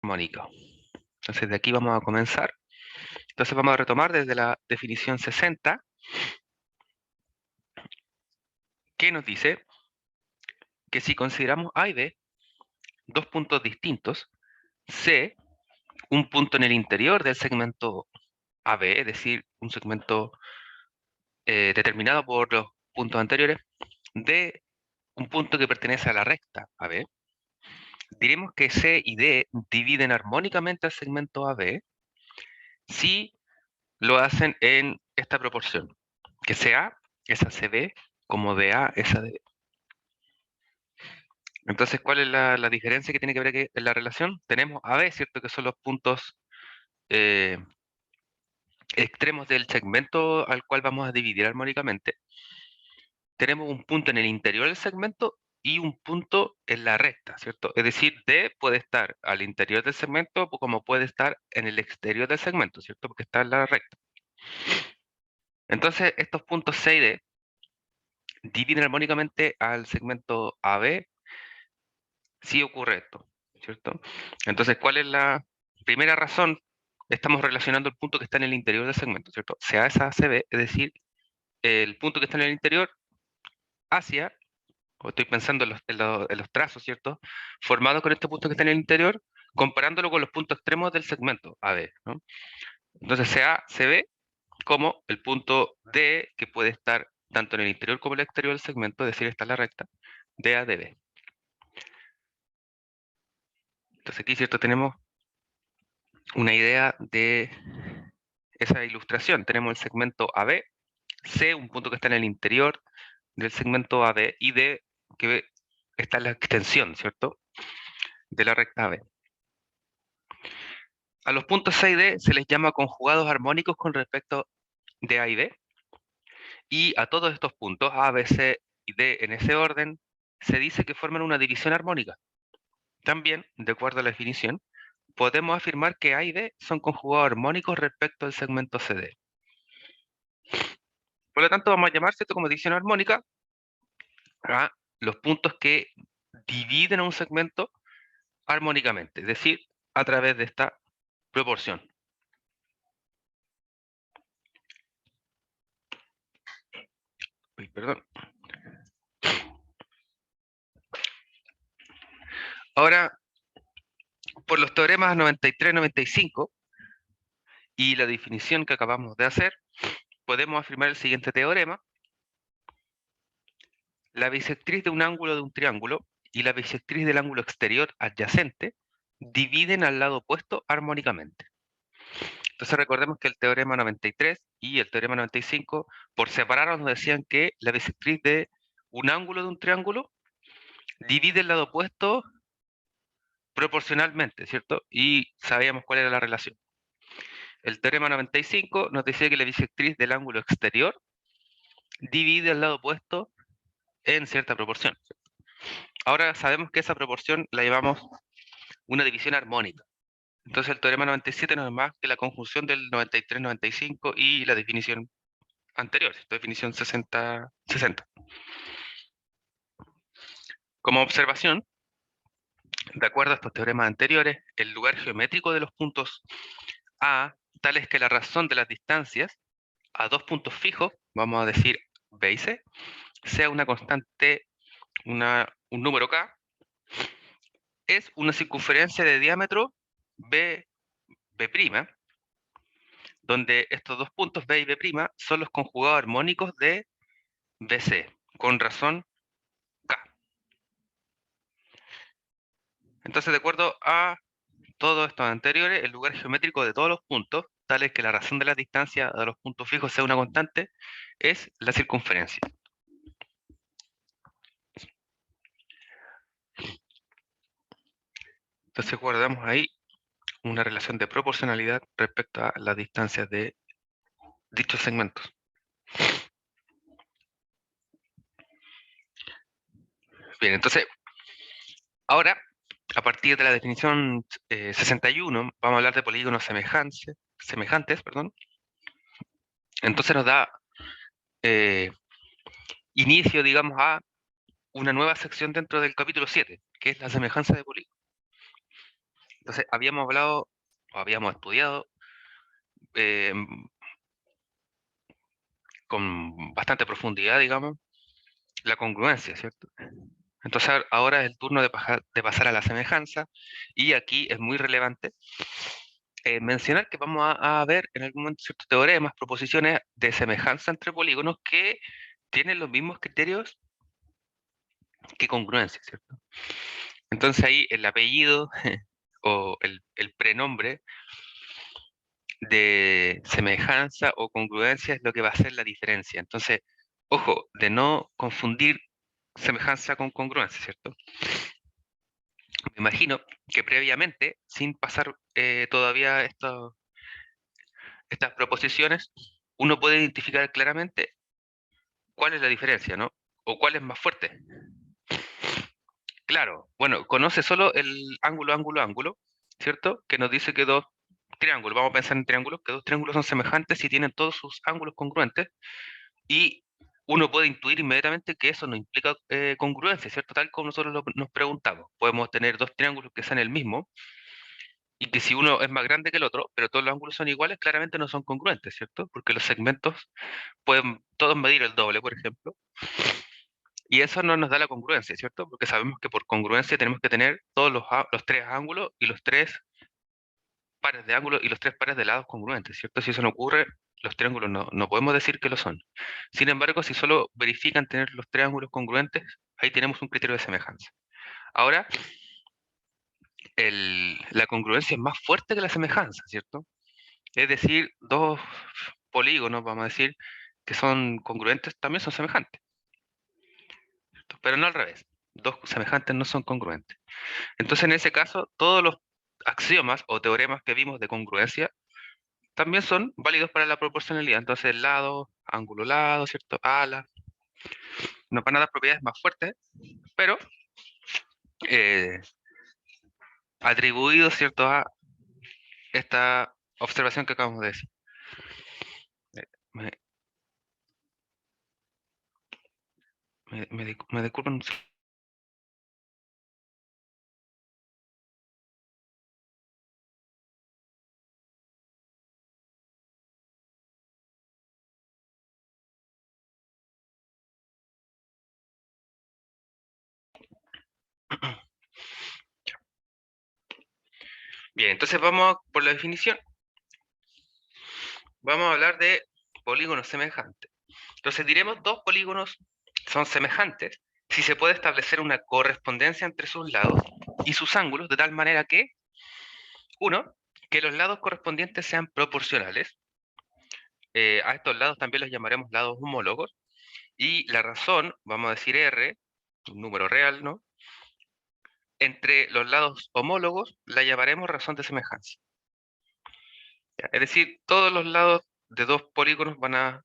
armónico. Entonces de aquí vamos a comenzar. Entonces vamos a retomar desde la definición 60, que nos dice que si consideramos A y B dos puntos distintos, C, un punto en el interior del segmento AB, es decir, un segmento determinado por los puntos anteriores, D, un punto que pertenece a la recta AB, diremos que C y D dividen armónicamente al segmento AB si lo hacen en esta proporción, que CA es a CB como DA es a DB. Entonces, ¿cuál es la diferencia que tiene que ver aquí en la relación? Tenemos AB, ¿cierto? Que son los puntos extremos del segmento al cual vamos a dividir armónicamente. Tenemos un punto en el interior del segmento y un punto en la recta, ¿cierto? Es decir, D puede estar al interior del segmento como puede estar en el exterior del segmento, ¿cierto? Porque está en la recta. Entonces, estos puntos C y D dividen armónicamente al segmento AB si ocurre esto, ¿cierto? Entonces, ¿cuál es la primera razón? Estamos relacionando el punto que está en el interior del segmento, ¿cierto? Sea esa CB, es decir, el punto que está en el interior hacia, o estoy pensando en los trazos, ¿cierto? Formados con este punto que está en el interior, comparándolo con los puntos extremos del segmento AB, ¿no? Entonces, sea CB como el punto D, que puede estar tanto en el interior como en el exterior del segmento, es decir, está en la recta, DA de B. Entonces aquí, ¿cierto? Tenemos una idea de esa ilustración. Tenemos el segmento AB, C, un punto que está en el interior del segmento AB, y D, que está en la extensión, ¿cierto?, de la recta AB. A los puntos C y D se les llama conjugados armónicos con respecto de A y B, y a todos estos puntos, A, B, C y D en ese orden, se dice que forman una división armónica. También, de acuerdo a la definición, podemos afirmar que A y B son conjugados armónicos respecto al segmento CD. Por lo tanto, vamos a llamar, ¿cierto?, como división armónica a los puntos que dividen a un segmento armónicamente, es decir, a través de esta proporción. Uy, perdón. Ahora, por los teoremas 93, 95 y la definición que acabamos de hacer, podemos afirmar el siguiente teorema. La bisectriz de un ángulo de un triángulo y la bisectriz del ángulo exterior adyacente dividen al lado opuesto armónicamente. Entonces recordemos que el teorema 93 y el teorema 95 por separado nos decían que la bisectriz de un ángulo de un triángulo divide el lado opuesto proporcionalmente, ¿cierto? Y sabíamos cuál era la relación. El teorema 95 nos decía que la bisectriz del ángulo exterior divide el lado opuesto en cierta proporción. Ahora sabemos que esa proporción la llamamos una división armónica. Entonces el teorema 97 no es más que la conjunción del 93, 95 y la definición anterior, ¿cierto? Definición 60. Como observación, de acuerdo a estos teoremas anteriores, el lugar geométrico de los puntos A, tal es que la razón de las distancias a dos puntos fijos, vamos a decir B y C, sea una constante, un número K, es una circunferencia de diámetro B', donde estos dos puntos B y B' son los conjugados armónicos de BC, con razón K. Entonces, de acuerdo a todos estos anteriores, el lugar geométrico de todos los puntos, tal es que la razón de la distancia de los puntos fijos sea una constante, es la circunferencia. Entonces guardamos ahí una relación de proporcionalidad respecto a las distancias de dichos segmentos. Bien, entonces, ahora, a partir de la definición 61, vamos a hablar de polígonos semejantes, perdón. Entonces nos da inicio, digamos, a una nueva sección dentro del capítulo 7, que es la semejanza de polígonos. Entonces, habíamos hablado, o habíamos estudiado eh, con bastante profundidad, digamos, la congruencia, ¿cierto? Entonces, ahora es el turno de pasar a la semejanza, y aquí es muy relevante mencionar que vamos a ver en algún momento ciertos teoremas, proposiciones de semejanza entre polígonos que tienen los mismos criterios que congruencia, ¿cierto? Entonces ahí el apellido o el prenombre de semejanza o congruencia es lo que va a hacer la diferencia. Entonces, ojo, de no confundir semejanza con congruencia, ¿cierto? Me imagino que previamente, sin pasar todavía estas proposiciones, uno puede identificar claramente cuál es la diferencia, ¿no? O cuál es más fuerte. Claro, bueno, conoce solo el ángulo, ángulo, ángulo, ¿cierto? Que nos dice que dos triángulos, vamos a pensar en triángulos, que dos triángulos son semejantes si tienen todos sus ángulos congruentes, y uno puede intuir inmediatamente que eso no implica congruencia, ¿cierto? Tal como nosotros nos preguntamos. Podemos tener dos triángulos que sean el mismo, y que si uno es más grande que el otro, pero todos los ángulos son iguales, claramente no son congruentes, ¿cierto? Porque los segmentos pueden todos medir el doble, por ejemplo, y eso no nos da la congruencia, ¿cierto? Porque sabemos que por congruencia tenemos que tener todos los tres ángulos y los tres pares de ángulos y los tres pares de lados congruentes, ¿cierto? Si eso no ocurre, los triángulos no podemos decir que lo son. Sin embargo, si solo verifican tener los tres ángulos congruentes, ahí tenemos un criterio de semejanza. Ahora, la congruencia es más fuerte que la semejanza, ¿cierto? Es decir, dos polígonos, vamos a decir, que son congruentes también son semejantes, ¿cierto? Pero no al revés. Dos semejantes no son congruentes. Entonces, en ese caso, todos los axiomas o teoremas que vimos de congruencia también son válidos para la proporcionalidad. Entonces, lado, ángulo lado, ¿cierto? Ala, nos van a dar propiedades más fuertes, pero eh, atribuidos, ¿cierto? A esta observación que acabamos de decir. Me, me disculpan. Bien, entonces vamos por la definición. Vamos a hablar de polígonos semejantes. Entonces diremos dos polígonos son semejantes si se puede establecer una correspondencia entre sus lados y sus ángulos de tal manera que, uno, que los lados correspondientes sean proporcionales. A estos lados también los llamaremos lados homólogos. Y la razón, vamos a decir R, un número real, ¿no? Entre los lados homólogos la llamaremos razón de semejanza. Es decir, todos los lados de dos polígonos van a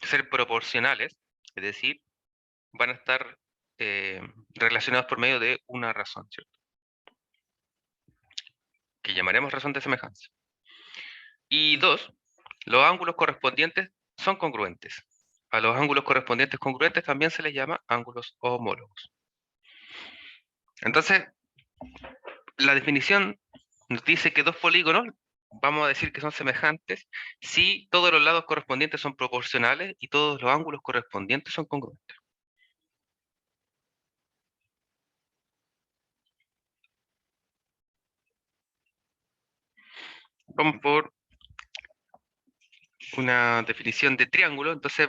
ser proporcionales, es decir, van a estar relacionados por medio de una razón, ¿cierto? Que llamaremos razón de semejanza. Y dos, los ángulos correspondientes son congruentes. A los ángulos correspondientes congruentes también se les llama ángulos homólogos. Entonces, la definición nos dice que dos polígonos, vamos a decir que son semejantes, si todos los lados correspondientes son proporcionales y todos los ángulos correspondientes son congruentes. Vamos por una definición de triángulo, entonces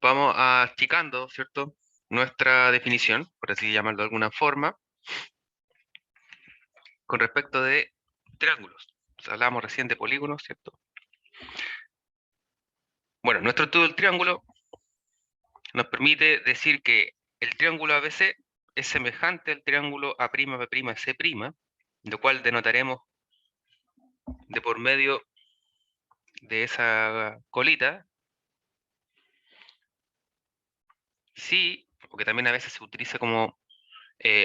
vamos achicando, ¿cierto? Nuestra definición, por así llamarlo de alguna forma, con respecto de triángulos. Hablábamos recién de polígonos, ¿cierto? Bueno, nuestro estudio del triángulo nos permite decir que el triángulo ABC es semejante al triángulo A'B'C', lo cual denotaremos de por medio de esa colita, sí, porque también a veces se utiliza como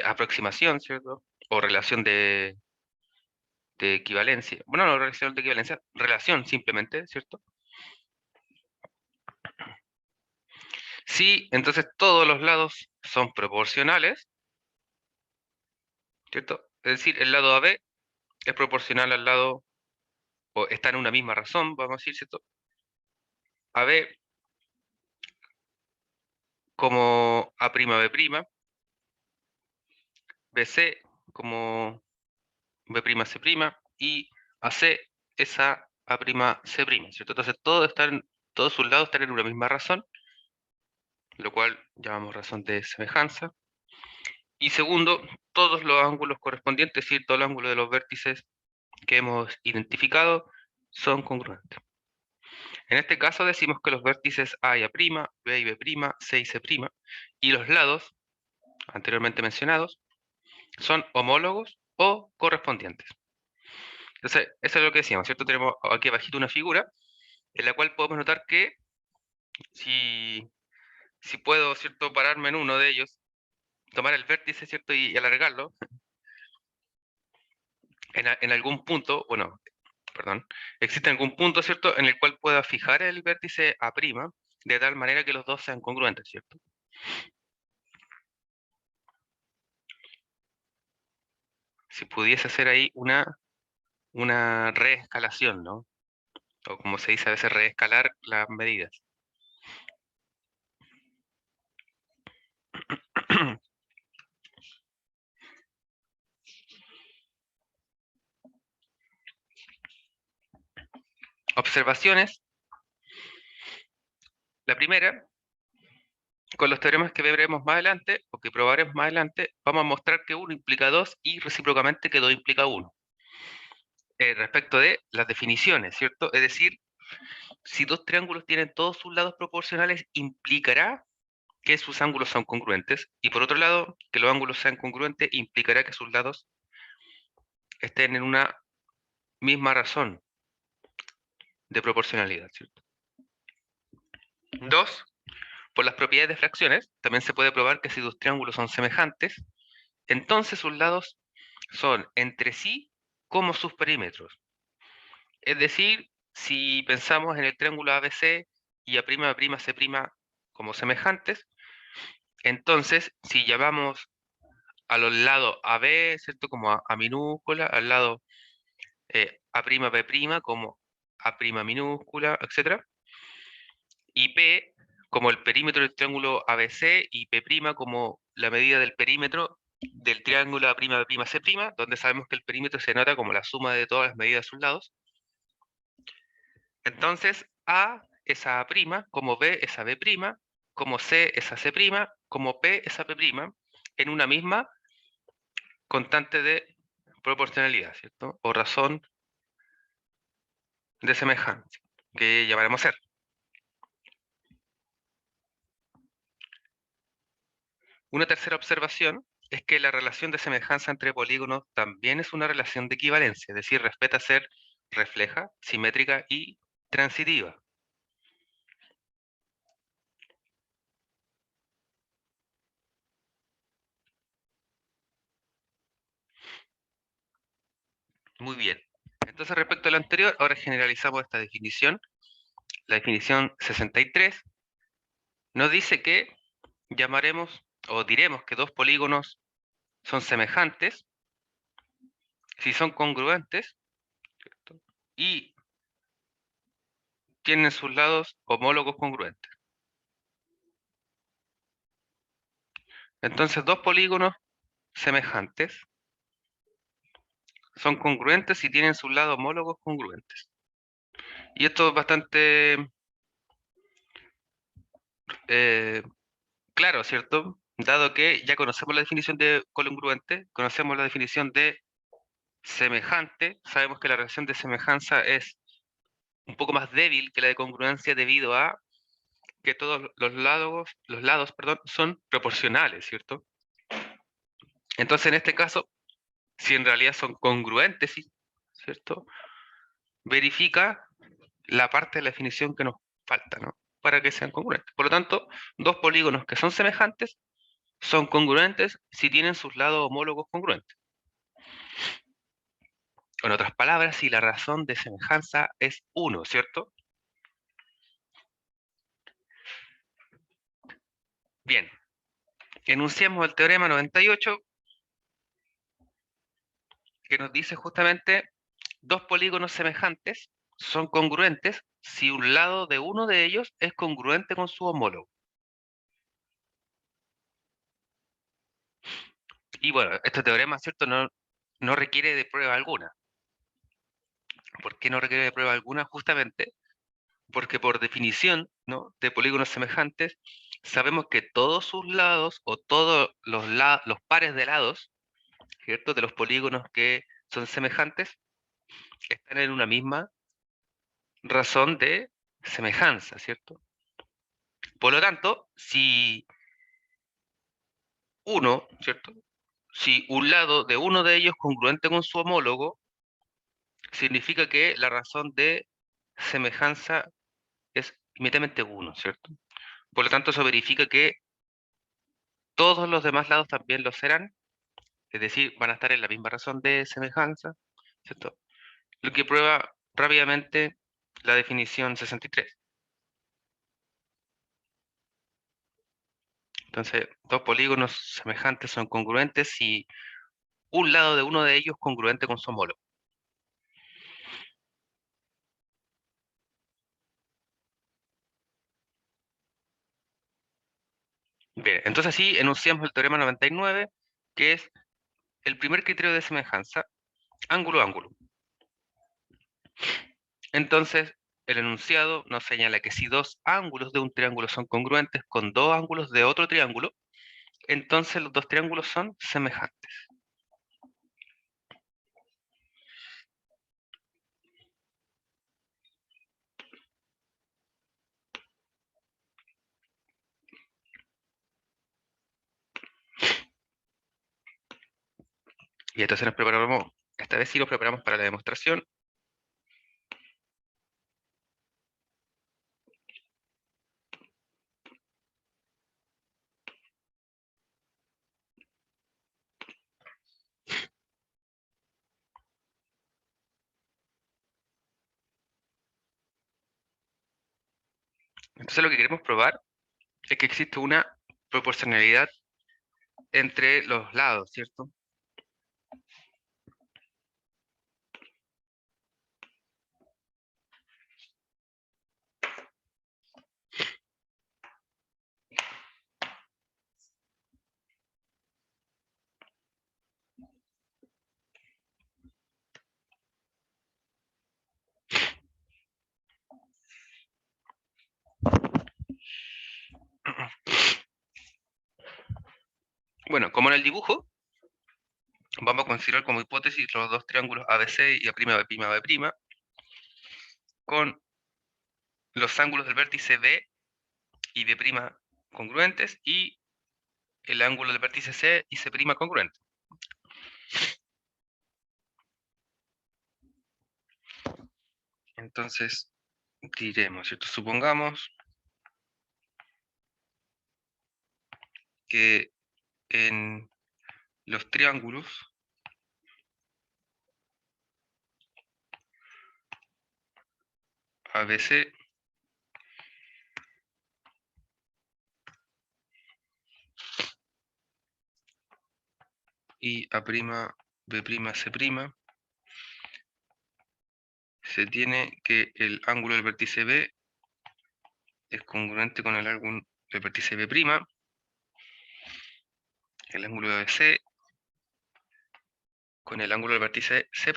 aproximación, ¿cierto? O relación de equivalencia. Bueno, no relación de equivalencia, relación simplemente, ¿cierto? Sí, entonces todos los lados son proporcionales, ¿cierto? Es decir, el lado AB es proporcional al lado, o está en una misma razón, vamos a decir, ¿cierto? AB como A'B', BC como B'C', y AC es A'C', ¿cierto? Entonces todos sus lados están en una misma razón, lo cual llamamos razón de semejanza. Y segundo, todos los ángulos correspondientes, es decir, todos los ángulos de los vértices que hemos identificado son congruentes. En este caso decimos que los vértices A y A', B y B', C y C', y los lados anteriormente mencionados son homólogos o correspondientes. Entonces, eso es lo que decíamos, ¿cierto? Tenemos aquí abajito una figura en la cual podemos notar que si puedo, ¿cierto?, pararme en uno de ellos, tomar el vértice, ¿cierto?, y alargarlo, en algún punto, bueno, perdón, existe algún punto, ¿cierto?, en el cual pueda fijar el vértice A', de tal manera que los dos sean congruentes, ¿cierto? Si pudiese hacer ahí una reescalación, ¿no? O como se dice a veces, reescalar las medidas. Observaciones. La primera, con los teoremas que veremos más adelante, o que probaremos más adelante, vamos a mostrar que 1 implica 2 y recíprocamente que 2 implica 1. Respecto de las definiciones, ¿cierto? Es decir, si dos triángulos tienen todos sus lados proporcionales, implicará que sus ángulos son congruentes, y por otro lado, que los ángulos sean congruentes implicará que sus lados estén en una misma razón de proporcionalidad, ¿cierto? 2. Por las propiedades de fracciones, también se puede probar que si dos triángulos son semejantes, entonces sus lados son entre sí como sus perímetros. Es decir, si pensamos en el triángulo ABC y A'C' como semejantes, entonces si llamamos a los lados AB, ¿cierto?, como A minúscula, al lado A'B' como A' minúscula, etc. Y P como el perímetro del triángulo ABC y P' como la medida del perímetro del triángulo A'B', donde sabemos que el perímetro se nota como la suma de todas las medidas de sus lados. Entonces, A es A', como B es A B', como C es A C', como P es A P', en una misma constante de proporcionalidad, ¿cierto? O razón de semejanza, que llamaremos R. Una tercera observación es que la relación de semejanza entre polígonos también es una relación de equivalencia, es decir, respeta ser refleja, simétrica y transitiva. Muy bien. Entonces, respecto a lo anterior, ahora generalizamos esta definición. La definición 63 nos dice que llamaremos o diremos que dos polígonos son semejantes si son congruentes, ¿cierto?, y tienen sus lados homólogos congruentes. Entonces, dos polígonos semejantes son congruentes si tienen sus lados homólogos congruentes. Y esto es bastante claro, ¿cierto? Dado que ya conocemos la definición de congruente, conocemos la definición de semejante, sabemos que la relación de semejanza es un poco más débil que la de congruencia debido a que todos los lados, perdón, son proporcionales, ¿cierto? Entonces, en este caso, si en realidad son congruentes, ¿cierto?, verifica la parte de la definición que nos falta, ¿no?, para que sean congruentes. Por lo tanto, dos polígonos que son semejantes son congruentes si tienen sus lados homólogos congruentes. En otras palabras, si la razón de semejanza es 1, ¿cierto? Bien, enunciamos el teorema 98 que nos dice justamente dos polígonos semejantes son congruentes si un lado de uno de ellos es congruente con su homólogo. Y bueno, este teorema, ¿cierto? No requiere de prueba alguna. ¿Por qué no requiere de prueba alguna? Justamente porque por definición, ¿no?, de polígonos semejantes, sabemos que todos sus lados o todos los pares de lados, ¿cierto?, de los polígonos que son semejantes, están en una misma razón de semejanza, ¿cierto? Por lo tanto, si uno, ¿cierto?, si un lado de uno de ellos es congruente con su homólogo, significa que la razón de semejanza es inmediatamente 1, ¿cierto? Por lo tanto, eso verifica que todos los demás lados también lo serán, es decir, van a estar en la misma razón de semejanza, ¿cierto? Lo que prueba rápidamente la definición 63. Entonces, dos polígonos semejantes son congruentes si un lado de uno de ellos es congruente con su homólogo. Bien, entonces así enunciamos el teorema 99, que es el primer criterio de semejanza, ángulo-ángulo. Entonces, el enunciado nos señala que si dos ángulos de un triángulo son congruentes con dos ángulos de otro triángulo, entonces los dos triángulos son semejantes. Y entonces nos preparamos, esta vez sí nos preparamos para la demostración. Entonces lo que queremos probar es que existe una proporcionalidad entre los lados, ¿cierto? Bueno, como en el dibujo, vamos a considerar como hipótesis los dos triángulos ABC y A'B', con los ángulos del vértice B y B' congruentes y el ángulo del vértice C y C' congruente. Entonces, diremos, ¿cierto? Supongamos que en los triángulos ABC y A'B', C', se tiene que el ángulo del vértice B es congruente con el ángulo del vértice B', el ángulo de C con el ángulo del vértice C'.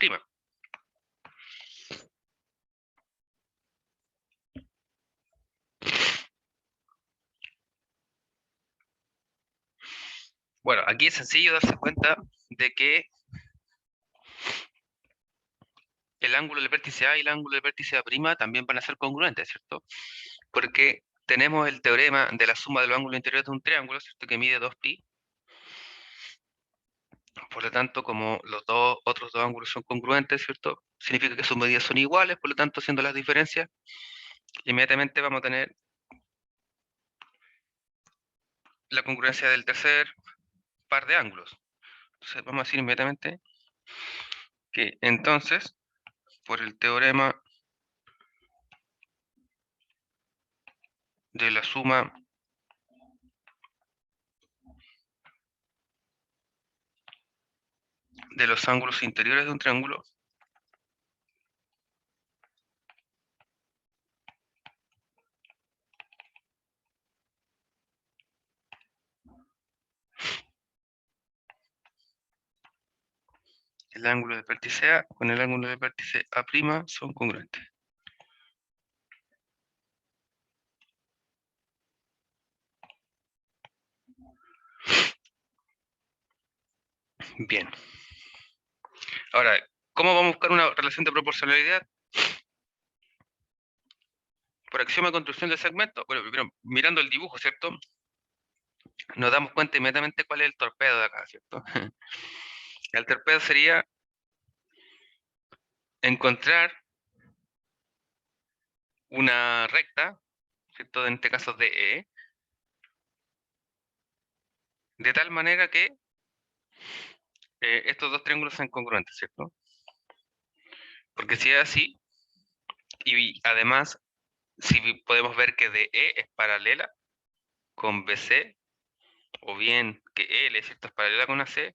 Bueno, aquí es sencillo darse cuenta de que el ángulo del vértice A y el ángulo del vértice A' también van a ser congruentes, ¿cierto? Porque tenemos el teorema de la suma de los ángulos interiores de un triángulo, ¿cierto?, que mide 2π. Por lo tanto, como los otros dos ángulos son congruentes, ¿cierto?, significa que sus medidas son iguales, por lo tanto, haciendo las diferencias, inmediatamente vamos a tener la congruencia del tercer par de ángulos. Entonces, vamos a decir inmediatamente que entonces, por el teorema de la suma de los ángulos interiores de un triángulo el ángulo del vértice A con el ángulo del vértice A' son congruentes. Bien. Ahora, ¿cómo vamos a buscar una relación de proporcionalidad? Por axioma de construcción del segmento. Bueno, primero, mirando el dibujo, ¿cierto? Nos damos cuenta inmediatamente cuál es el torpedo de acá, ¿cierto? El torpedo sería encontrar una recta, ¿cierto? En este caso DE, de tal manera que estos dos triángulos sean congruentes, ¿cierto? Porque si es así, y además, si podemos ver que DE es paralela con BC, o bien que L, ¿cierto? Es paralela con AC,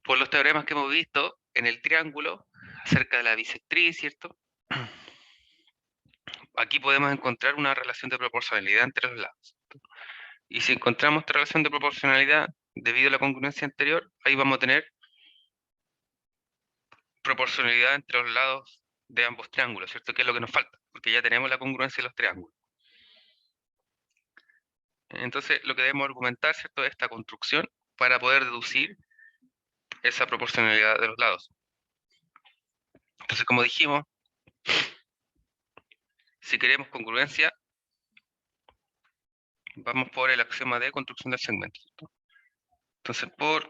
por los teoremas que hemos visto en el triángulo acerca de la bisectriz, ¿cierto? Aquí podemos encontrar una relación de proporcionalidad entre los lados. Y si encontramos esta relación de proporcionalidad debido a la congruencia anterior, ahí vamos a tener proporcionalidad entre los lados de ambos triángulos, ¿cierto? Que es lo que nos falta, porque ya tenemos la congruencia de los triángulos. Entonces, lo que debemos argumentar, ¿cierto?, es esta construcción para poder deducir esa proporcionalidad de los lados. Entonces, como dijimos, si queremos congruencia, vamos por el axioma de construcción del segmento, ¿cierto? Entonces, por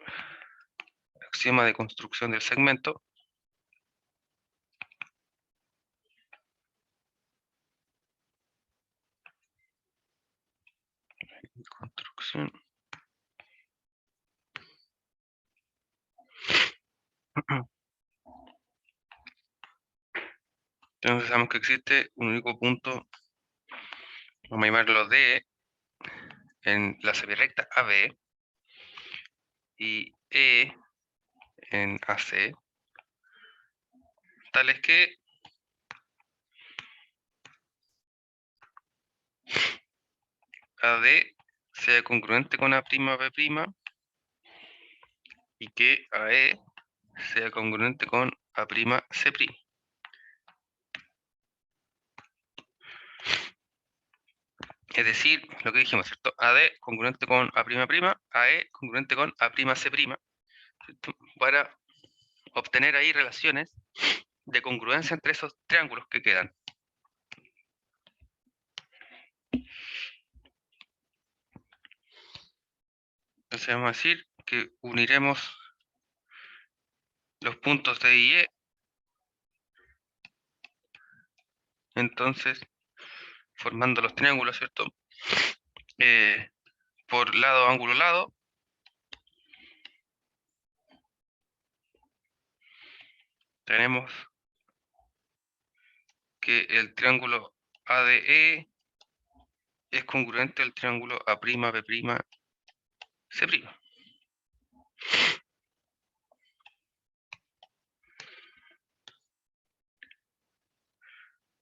axioma de construcción del segmento, construcción. Entonces sabemos que existe un único punto, vamos a llamarlo D, en la semirrecta AB y E en AC, tales que AD sea congruente con A'B' y que AE sea congruente con A'C'. Es decir, lo que dijimos, ¿cierto? AD congruente con A'P', AE congruente con A'C', ¿cierto? Para obtener ahí relaciones de congruencia entre esos triángulos que quedan. Entonces vamos a decir que uniremos los puntos D y E, entonces formando los triángulos, ¿cierto? Por lado, ángulo, lado. Tenemos que el triángulo ADE es congruente al triángulo A'B', C'.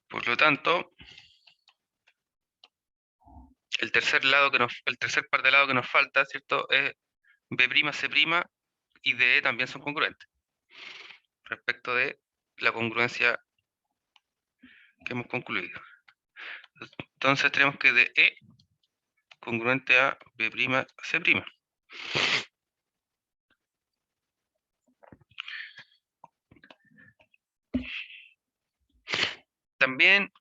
Por lo tanto, el tercer par de lado que nos falta, ¿cierto? Es B', C' y DE también son congruentes respecto de la congruencia que hemos concluido. Entonces tenemos que DE congruente a B', C'. También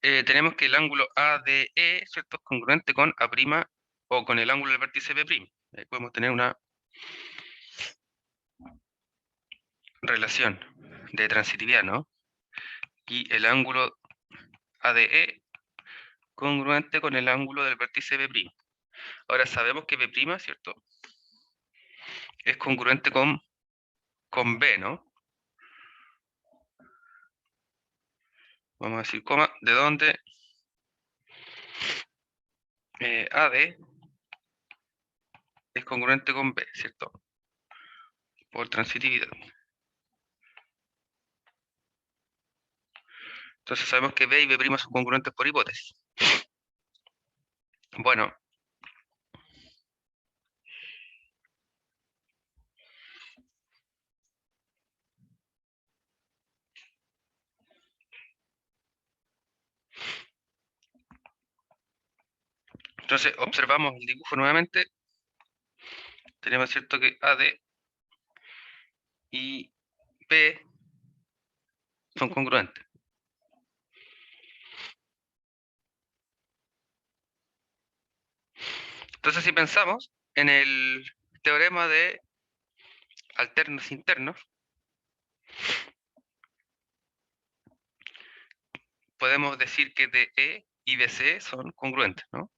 tenemos que el ángulo ADE, ¿cierto?, es congruente con A' o con el ángulo del vértice B'. Ahí podemos tener una relación de transitividad, ¿no? Y el ángulo ADE congruente con el ángulo del vértice B'. Ahora sabemos que B', ¿cierto?, es congruente con B, ¿no? Vamos a decir coma, de donde AD es congruente con B, ¿cierto? por transitividad. Entonces sabemos que B y B' son congruentes por hipótesis. Bueno. Entonces observamos el dibujo nuevamente. Tenemos cierto que AD y P son congruentes. Entonces si pensamos en el teorema de alternos internos, podemos decir que DE y BC son congruentes, ¿no?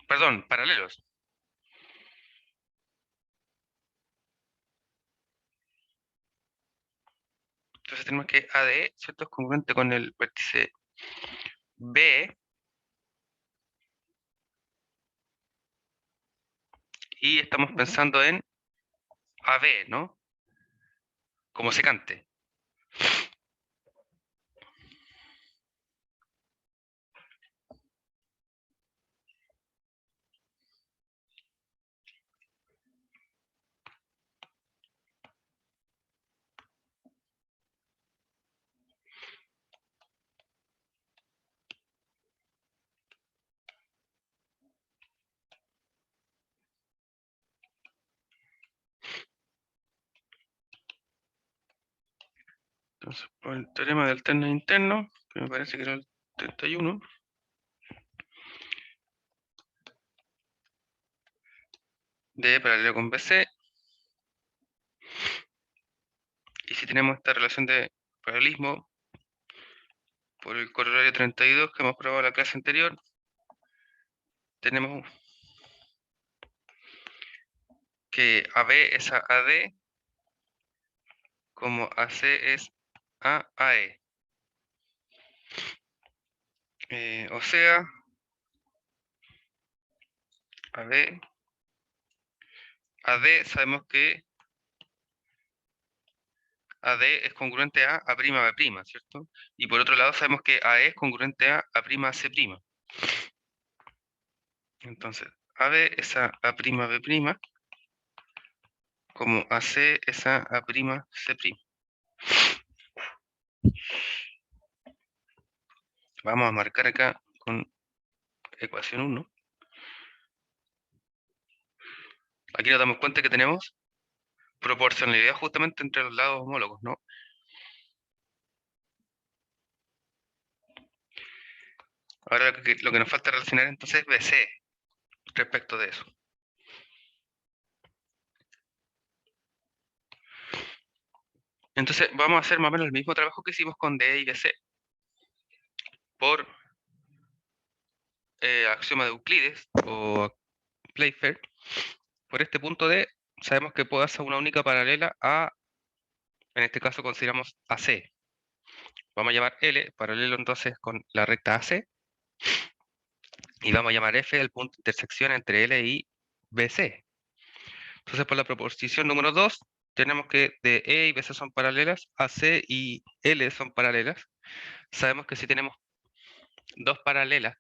Perdón, paralelos. Entonces tenemos que ADE, ¿cierto? Es congruente con el vértice B. Y estamos pensando en AB, ¿no? Como secante. Entonces, por el teorema de alternos internos, que me parece que era el 31, D paralelo con BC, y si tenemos esta relación de paralelismo por el corolario 32 que hemos probado en la clase anterior, tenemos que AB es a AD, como AC es a AE. O sea, AD sabemos que AD es congruente a A'B', ¿cierto? Y por otro lado sabemos que AE es congruente a A'C'. Entonces, AB es a A'B', como AC es a A'C'. Vamos a marcar acá con ecuación 1. Aquí nos damos cuenta que tenemos proporcionalidad justamente entre los lados homólogos, ¿no? Ahora lo que nos falta relacionar entonces es BC respecto de eso. Entonces vamos a hacer más o menos el mismo trabajo que hicimos con DE y BC. Por axioma de Euclides o Playfair, por este punto D sabemos que puede hacer una única paralela a, en este caso consideramos AC. Vamos a llamar L paralelo entonces con la recta AC. Y vamos a llamar F el punto de intersección entre L y BC. Entonces por la proposición número 2, tenemos que DE y BC son paralelas, AC y L son paralelas. Sabemos que si tenemos dos paralelas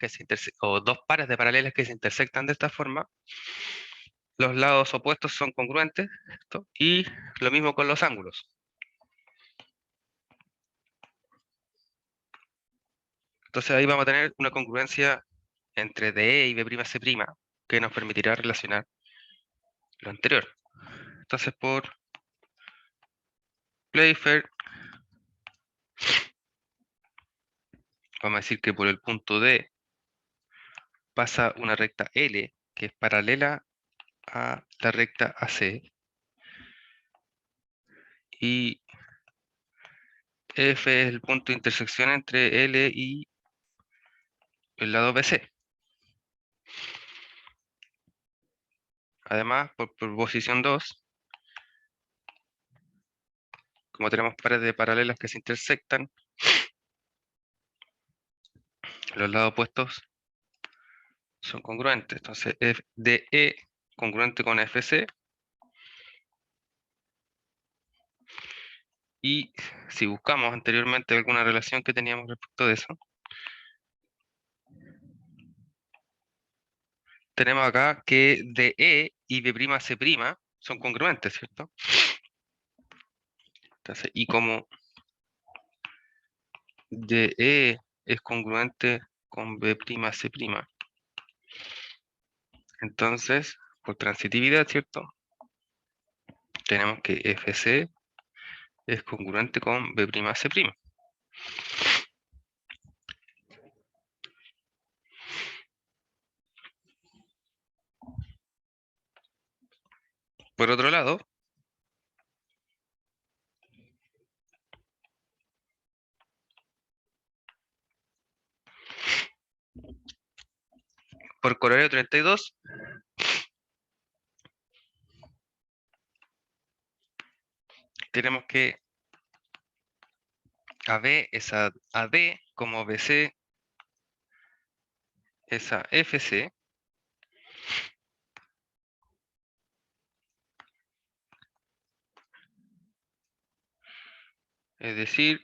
o dos pares de paralelas que se intersectan de esta forma, los lados opuestos son congruentes, ¿cierto? Y lo mismo con los ángulos. Entonces ahí vamos a tener una congruencia entre DE y B'C', que nos permitirá relacionar lo anterior. Entonces por Playfair, vamos a decir que por el punto D pasa una recta L, que es paralela a la recta AC, y F es el punto de intersección entre L y el lado BC. Además, por proposición 2, como tenemos pares de paralelas que se intersectan, los lados opuestos son congruentes. Entonces, DE congruente con FC. Y si buscamos anteriormente alguna relación que teníamos respecto de eso, tenemos acá que DE y B'C' son congruentes, ¿cierto? Entonces, y como DE es congruente con B'C', entonces, por transitividad, ¿cierto? Tenemos que FC es congruente con B'C'. Por otro lado, por corolario 32, tenemos que AB es a AD, como BC es a FC, es decir,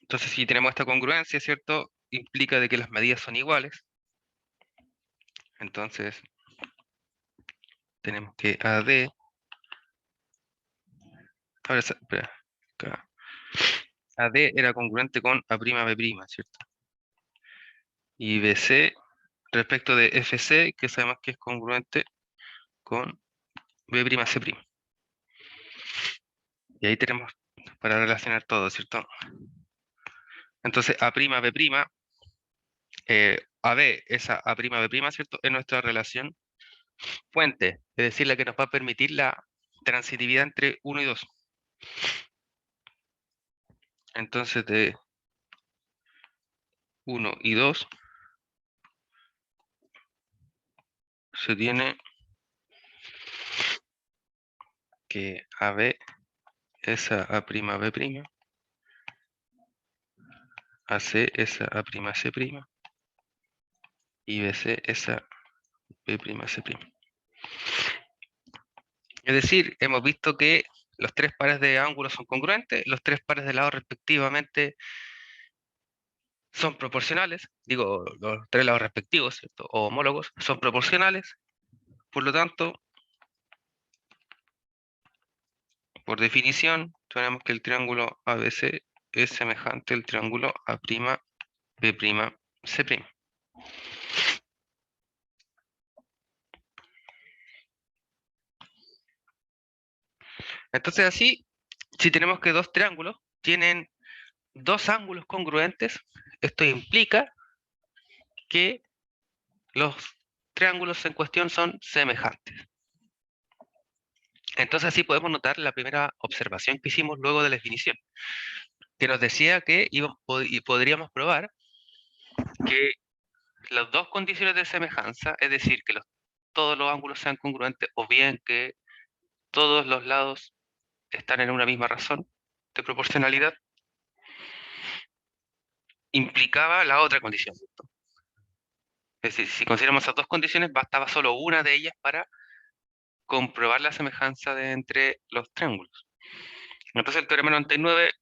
entonces si tenemos esta congruencia, ¿cierto? Implica de que las medidas son iguales. Entonces, tenemos que AD, ahora, espera, acá. AD era congruente con A'B', ¿cierto? Y BC respecto de FC, que sabemos que es congruente con B'C'. Y ahí tenemos para relacionar todo, ¿cierto? Entonces, A'B', AB es a A'B', ¿cierto? Es nuestra relación fuente, es decir, la que nos va a permitir la transitividad entre 1 y 2. Entonces, de 1 y 2 se tiene que AB es a A'B', AC es a A'C', y BC es a B'C'. Es decir, hemos visto que los tres pares de ángulos son congruentes, los tres pares de lados respectivamente son proporcionales, digo, los tres lados respectivos, ¿cierto? O homólogos, son proporcionales, por lo tanto, por definición, tenemos que el triángulo ABC es semejante al triángulo A'B'C'. Entonces así, si tenemos que dos triángulos tienen dos ángulos congruentes, esto implica que los triángulos en cuestión son semejantes. Entonces así podemos notar la primera observación que hicimos luego de la definición, que nos decía que podríamos probar que las dos condiciones de semejanza, es decir, que todos los ángulos sean congruentes o bien que todos los lados están en una misma razón de proporcionalidad, implicaba la otra condición, ¿cierto? Es decir, si consideramos esas dos condiciones, bastaba solo una de ellas para comprobar la semejanza entre los triángulos. Entonces el teorema 99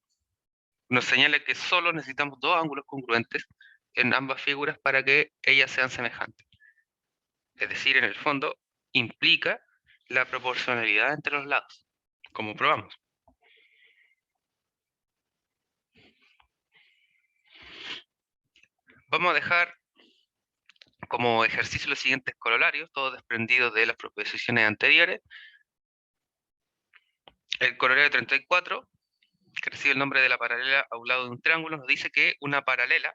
nos señala que solo necesitamos dos ángulos congruentes en ambas figuras para que ellas sean semejantes. Es decir, en el fondo, implica la proporcionalidad entre los lados, como probamos. Vamos a dejar como ejercicio los siguientes corolarios, todos desprendidos de las proposiciones anteriores. El corolario 34, que recibe el nombre de la paralela a un lado de un triángulo, nos dice que una paralela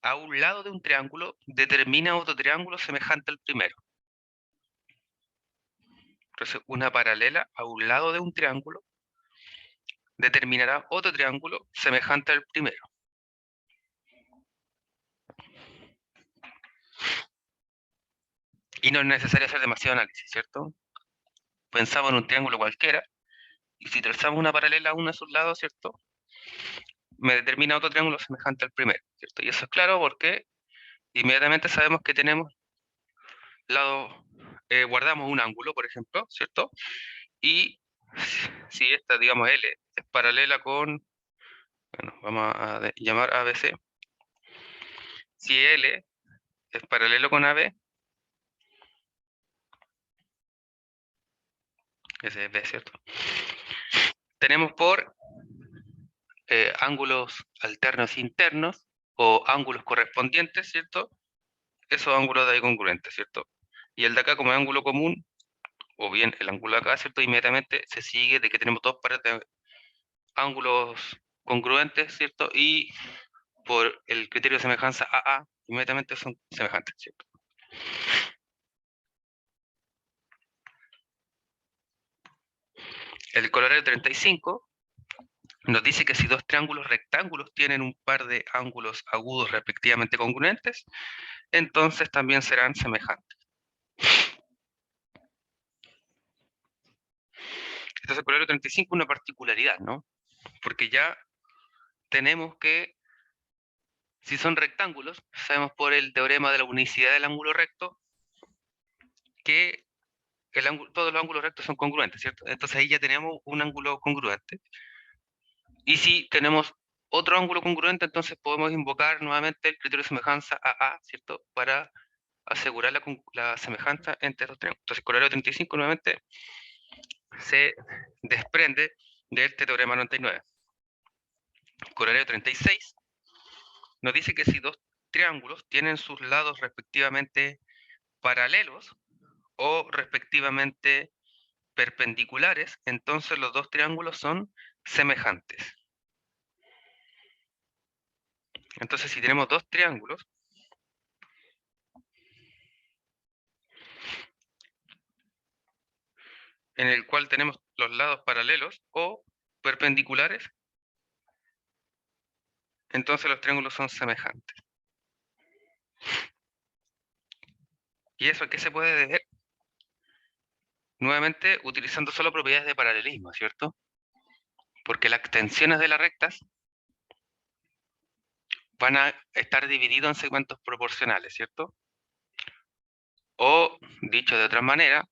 a un lado de un triángulo determina otro triángulo semejante al primero. Entonces, una paralela a un lado de un triángulo determinará otro triángulo semejante al primero. Y no es necesario hacer demasiado análisis, ¿cierto? Pensamos en un triángulo cualquiera, y si trazamos una paralela a uno de sus lados, ¿cierto? Me determina otro triángulo semejante al primero, ¿cierto? Y eso es claro porque inmediatamente sabemos que tenemos lado, guardamos un ángulo, por ejemplo, ¿cierto? Y si esta, digamos, L es paralela con, bueno, vamos a llamar ABC. Si L es paralelo con AB, ese es B, ¿cierto? Tenemos por ángulos alternos internos o ángulos correspondientes, ¿cierto? Esos ángulos de ahí congruentes, ¿cierto? Y el de acá como ángulo común, o bien el ángulo de acá, ¿cierto? Inmediatamente se sigue de que tenemos dos pares de ángulos congruentes, ¿cierto? Y por el criterio de semejanza AA, inmediatamente son semejantes, ¿cierto? El coronario 35 nos dice que si dos triángulos rectángulos tienen un par de ángulos agudos respectivamente congruentes, entonces también serán semejantes. Entonces el coronario 35 es una particularidad, ¿no? Porque ya tenemos que, si son rectángulos, sabemos por el teorema de la unicidad del ángulo recto, que todos los ángulos rectos son congruentes, ¿cierto? Entonces ahí ya tenemos un ángulo congruente. Y si tenemos otro ángulo congruente, entonces podemos invocar nuevamente el criterio de semejanza AA, ¿cierto? Para asegurar la semejanza entre estos triángulos. Entonces, el coronario 35 nuevamente se desprende de este teorema 99. El coronario 36 nos dice que si dos triángulos tienen sus lados respectivamente paralelos o respectivamente perpendiculares, entonces los dos triángulos son semejantes. Entonces, si tenemos dos triángulos, en el cual tenemos los lados paralelos o perpendiculares, entonces los triángulos son semejantes. ¿Y eso a qué se puede deber? Nuevamente, utilizando solo propiedades de paralelismo, ¿cierto? Porque las extensiones de las rectas van a estar divididas en segmentos proporcionales, ¿cierto? O, dicho de otra manera,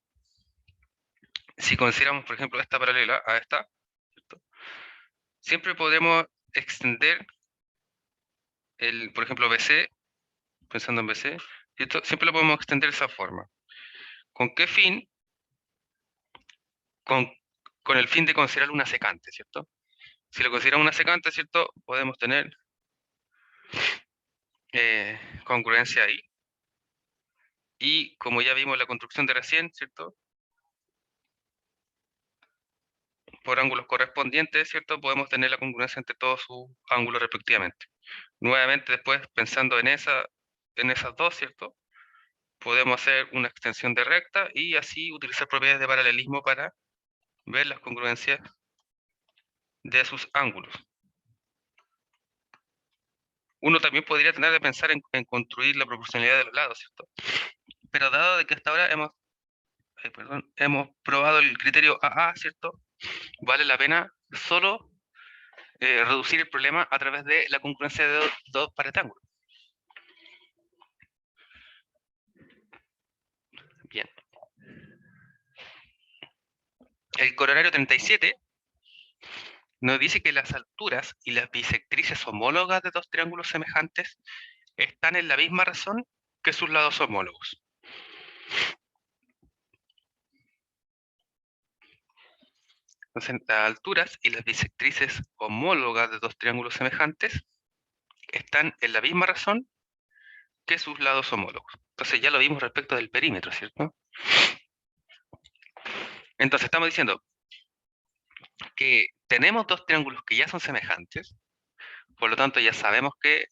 si consideramos, por ejemplo, esta paralela a esta, ¿cierto? Siempre podemos extender por ejemplo, BC, pensando en BC, ¿cierto? Siempre lo podemos extender de esa forma. ¿Con qué fin? Con el fin de considerar una secante, ¿cierto? Si lo consideramos una secante, ¿cierto? Podemos tener congruencia ahí. Y como ya vimos en la construcción de recién, ¿cierto? Por ángulos correspondientes, ¿cierto? Podemos tener la congruencia entre todos sus ángulos respectivamente. Nuevamente después, pensando en esas dos, ¿cierto? Podemos hacer una extensión de recta y así utilizar propiedades de paralelismo para ver las congruencias de sus ángulos. Uno también podría tener de pensar en construir la proporcionalidad de los lados, ¿cierto? Pero dado de que hasta ahora hemos probado el criterio AA, ¿cierto? Vale la pena solo reducir el problema a través de la congruencia de dos pares de ángulos. Bien. El coronario 37 nos dice que las alturas y las bisectrices homólogas de dos triángulos semejantes están en la misma razón que sus lados homólogos. Entonces, las alturas y las bisectrices homólogas de dos triángulos semejantes están en la misma razón que sus lados homólogos. Entonces ya lo vimos respecto del perímetro, ¿cierto? Entonces estamos diciendo que tenemos dos triángulos que ya son semejantes, por lo tanto ya sabemos que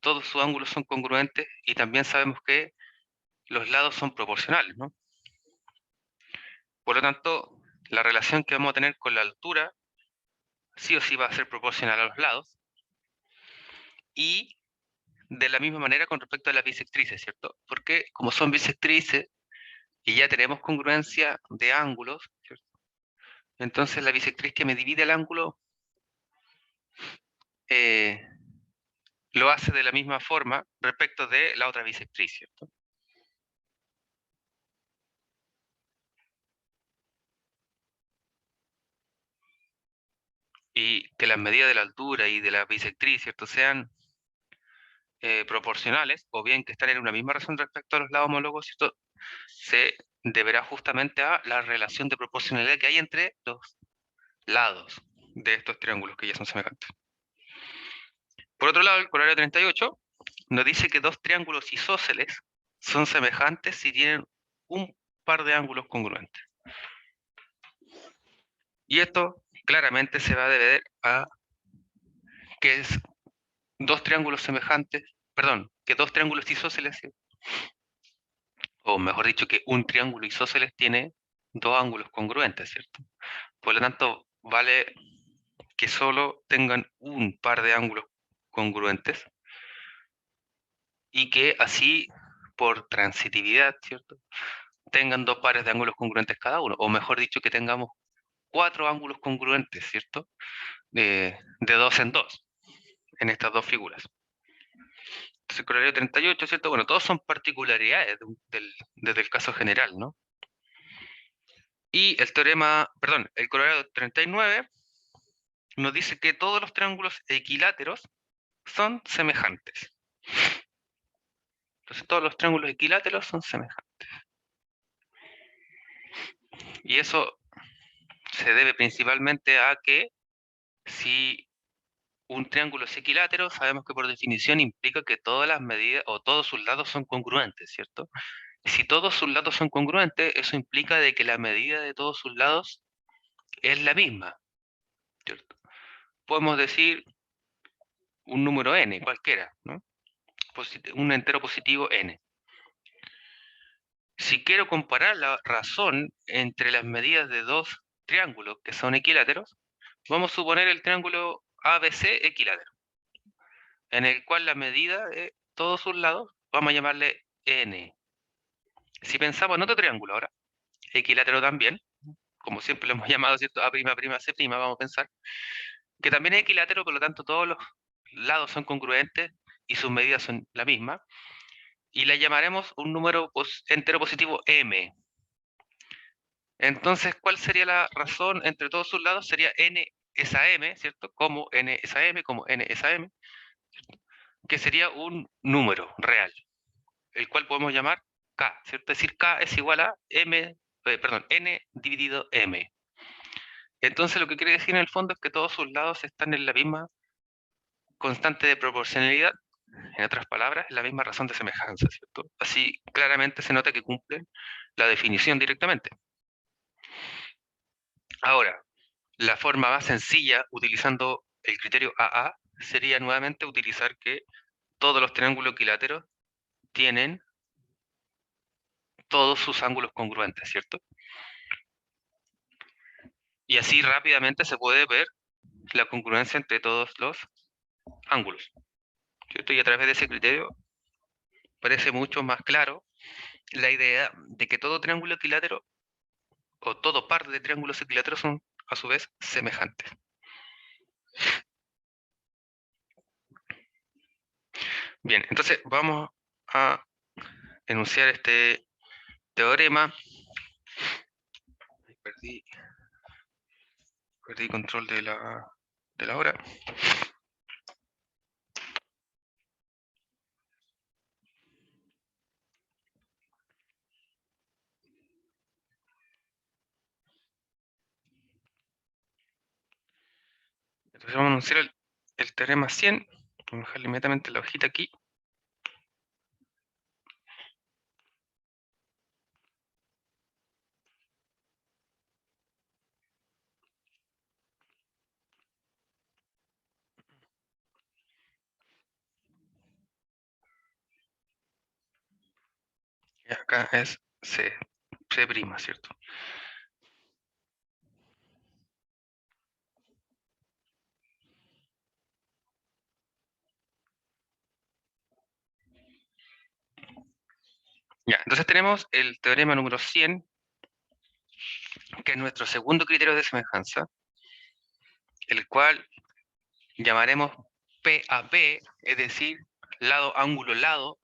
todos sus ángulos son congruentes y también sabemos que los lados son proporcionales, ¿no? Por lo tanto, la relación que vamos a tener con la altura sí o sí va a ser proporcional a los lados y de la misma manera con respecto a las bisectrices, ¿cierto? Porque como son bisectrices y ya tenemos congruencia de ángulos, ¿cierto? Entonces la bisectriz que me divide el ángulo lo hace de la misma forma respecto de la otra bisectriz, ¿cierto? Y que las medidas de la altura y de la bisectriz, ¿cierto?, sean proporcionales, o bien que están en una misma razón respecto a los lados homólogos, ¿cierto?, se deberá justamente a la relación de proporcionalidad que hay entre los lados de estos triángulos que ya son semejantes. Por otro lado, el corolario 38 nos dice que dos triángulos isósceles son semejantes si tienen un par de ángulos congruentes. Y esto claramente se va a deber a que es dos triángulos semejantes, perdón, que dos triángulos isósceles, o mejor dicho, que un triángulo isósceles tiene dos ángulos congruentes, ¿cierto? Por lo tanto, vale que solo tengan un par de ángulos congruentes y que así, por transitividad, ¿cierto?, tengan dos pares de ángulos congruentes cada uno, o mejor dicho, que tengamos cuatro ángulos congruentes, ¿cierto?, de dos en dos, en estas dos figuras. Entonces, el corolario 38, ¿cierto? Bueno, todos son particularidades desde el caso general, ¿no? Y el teorema, perdón, el corolario 39 nos dice que todos los triángulos equiláteros son semejantes. Entonces todos los triángulos equiláteros son semejantes. Y eso se debe principalmente a que si un triángulo es equilátero, sabemos que por definición implica que todas las medidas o todos sus lados son congruentes, ¿cierto? Y si todos sus lados son congruentes, eso implica de que la medida de todos sus lados es la misma, ¿cierto? Podemos decir un número n, cualquiera, ¿no? Un entero positivo n. Si quiero comparar la razón entre las medidas de dos triángulos que son equiláteros, vamos a suponer el triángulo ABC equilátero, en el cual la medida de todos sus lados vamos a llamarle n. Si pensamos en otro triángulo ahora, equilátero también, como siempre lo hemos llamado, ¿cierto?, A', C', vamos a pensar, que también es equilátero, por lo tanto todos los lados son congruentes y sus medidas son la misma, y le llamaremos un número entero positivo m. Entonces, ¿cuál sería la razón entre todos sus lados? Sería n esa m, ¿cierto? Como n esa m, como n esa m, que sería un número real, el cual podemos llamar k, ¿cierto? Es decir, k es igual a n dividido m. Entonces, lo que quiere decir en el fondo es que todos sus lados están en la misma constante de proporcionalidad, en otras palabras, la misma razón de semejanza, ¿cierto? Así claramente se nota que cumplen la definición directamente. Ahora, la forma más sencilla, utilizando el criterio AA, sería nuevamente utilizar que todos los triángulos equiláteros tienen todos sus ángulos congruentes, ¿cierto? Y así rápidamente se puede ver la congruencia entre todos los ángulos, ¿cierto? Y a través de ese criterio parece mucho más claro la idea de que todo triángulo equilátero o todo par de triángulos equiláteros son a su vez semejantes. Bien, entonces vamos a enunciar este teorema. Perdí control de la hora. Entonces vamos a anunciar el teorema 100. Vamos a dejar inmediatamente la hojita aquí. Y acá es C', ¿cierto? Ya, entonces tenemos el teorema número 100, que es nuestro segundo criterio de semejanza, el cual llamaremos P a P, es decir, lado, ángulo, lado.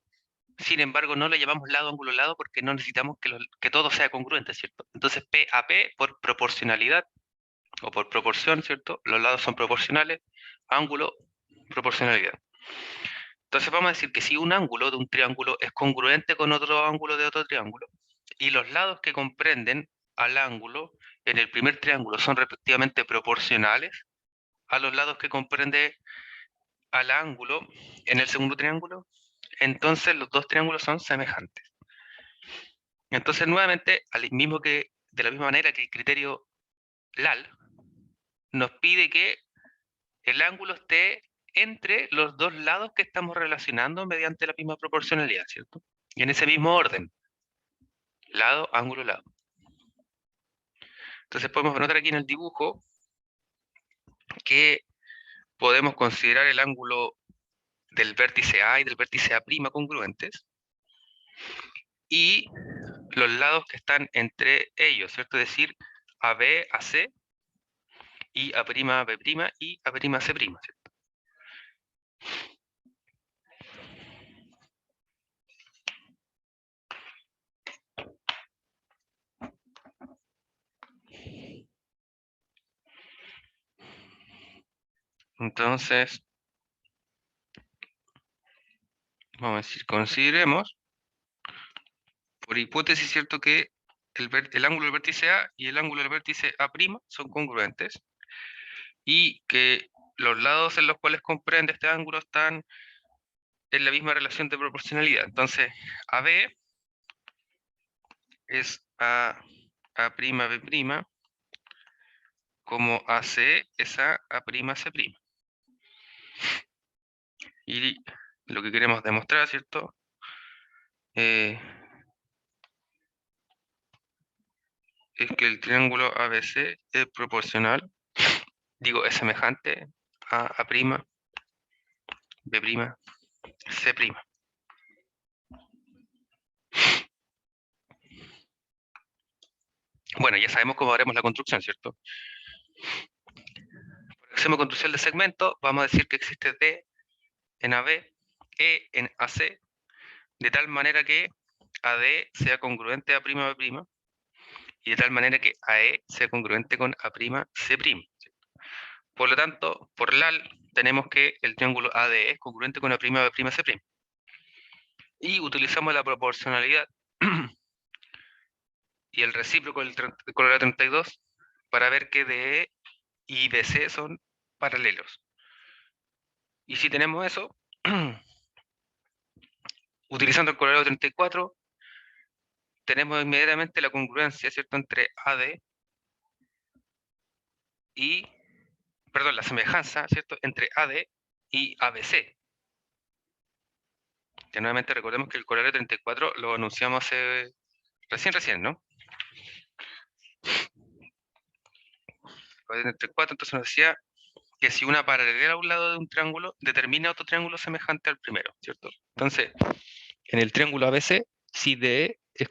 Sin embargo, no lo llamamos lado, ángulo, lado porque no necesitamos que todo sea congruente, ¿cierto? Entonces, P a P por proporcionalidad o por proporción, ¿cierto? Los lados son proporcionales, ángulo, proporcionalidad. Entonces vamos a decir que si un ángulo de un triángulo es congruente con otro ángulo de otro triángulo, y los lados que comprenden al ángulo en el primer triángulo son respectivamente proporcionales a los lados que comprende al ángulo en el segundo triángulo, entonces los dos triángulos son semejantes. Entonces, nuevamente, de la misma manera que el criterio LAL nos pide que el ángulo esté entre los dos lados que estamos relacionando mediante la misma proporcionalidad, ¿cierto? Y en ese mismo orden, lado, ángulo, lado. Entonces podemos notar aquí en el dibujo que podemos considerar el ángulo del vértice A y del vértice A' congruentes, y los lados que están entre ellos, ¿cierto? Es decir, AB, AC, y A', AB' y A', C', ¿cierto? Entonces, vamos a decir, consideremos, por hipótesis, ¿cierto?, que el ángulo del vértice A y el ángulo del vértice A' son congruentes, y que los lados en los cuales comprende este ángulo están en la misma relación de proporcionalidad. Entonces, AB es A'B', como AC es A'C'. Y lo que queremos demostrar, ¿cierto?, es que el triángulo ABC es proporcional, es semejante a A'B', C'. Bueno, ya sabemos cómo haremos la construcción, ¿cierto? Por axioma conductual de segmento, vamos a decir que existe D en AB, E en AC, de tal manera que AD sea congruente a A'B', y de tal manera que AE sea congruente con A'C'. Por lo tanto, por LAL tenemos que el triángulo ADE es congruente con A'C'. Y utilizamos la proporcionalidad y el recíproco del color 32 para ver que DE y DC son paralelos. Y si tenemos eso, utilizando el colorado 34, tenemos inmediatamente la congruencia, ¿cierto?, entre AD y, perdón, la semejanza, ¿cierto?, entre AD y ABC. Que nuevamente recordemos que el colorado 34 lo anunciamos recién, ¿no? El colorado 34 entonces nos decía que si una paralela a un lado de un triángulo determina otro triángulo semejante al primero, ¿cierto? Entonces, en el triángulo ABC, si DE es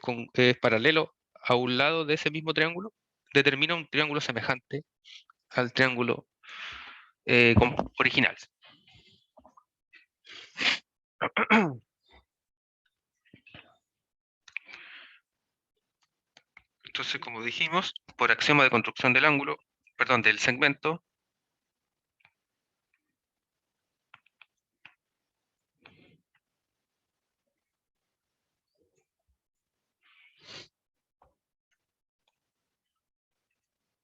paralelo a un lado de ese mismo triángulo, determina un triángulo semejante al triángulo original. Entonces, como dijimos, por axioma de construcción del ángulo, perdón, del segmento,